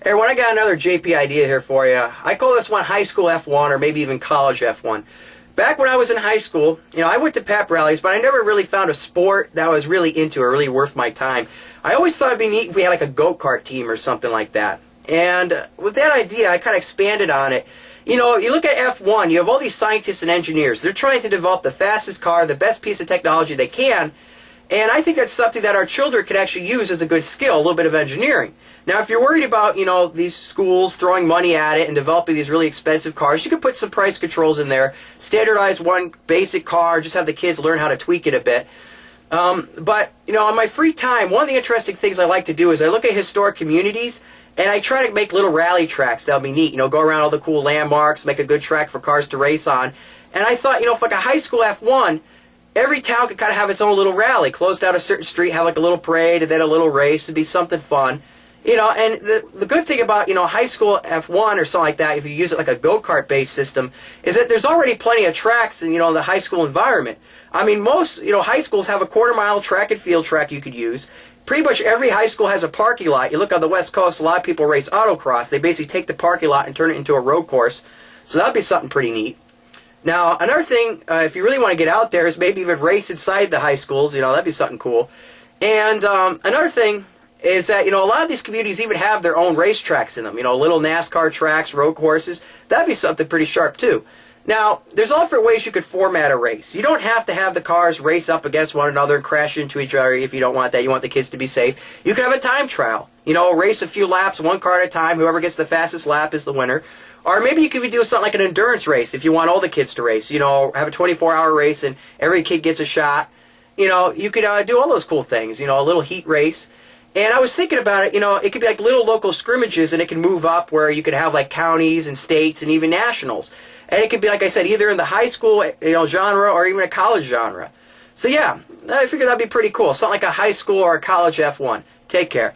Hey, everyone, I got another JP idea here for you. I call this one high school F1 or maybe even college F1. Back when I was in high school, I went to pep rallies, but I never really found a sport that I was really into or really worth my time. I always thought it'd be neat if we had like a go-kart team or something like that. And with that idea, I kind of expanded on it. You look at F1, you have all these scientists and engineers. They're trying to develop the fastest car, the best piece of technology they can. And I think that's something that our children could actually use as a good skill, a little bit of engineering. Now, if you're worried about, these schools throwing money at it and developing these really expensive cars, you could put some price controls in there, standardize one basic car, just have the kids learn how to tweak it a bit. But on my free time, one of the interesting things I like to do is I look at historic communities and I try to make little rally tracks. That'll be neat. Go around all the cool landmarks, make a good track for cars to race on. And I thought, if like a high school F1, every town could kind of have its own little rally. Close down a certain street, have like a little parade, and then a little race. It'd be something fun. And the good thing about, high school F1 or something like that, if you use it like a go-kart based system, is that there's already plenty of tracks in, the high school environment. I mean, most, high schools have a quarter-mile track and field track you could use. Pretty much every high school has a parking lot. You look on the West Coast, a lot of people race autocross. They basically take the parking lot and turn it into a road course. So that'd be something pretty neat. Now, another thing, if you really want to get out there, is maybe even race inside the high schools. That'd be something cool. And another thing is that, a lot of these communities even have their own racetracks in them. Little NASCAR tracks, road courses. That'd be something pretty sharp, too. Now, there's all different ways you could format a race. You don't have to have the cars race up against one another and crash into each other if you don't want that. You want the kids to be safe. You could have a time trial. Race a few laps, one car at a time. Whoever gets the fastest lap is the winner. Or maybe you could even do something like an endurance race if you want all the kids to race. Have a 24-hour race and every kid gets a shot. You could do all those cool things. A little heat race. And I was thinking about it, it could be like little local scrimmages, and it can move up where you could have like counties and states and even nationals. And it could be, like I said, either in the high school genre or even a college genre. So yeah, I figured that'd be pretty cool. Something like a high school or a college F1. Take care.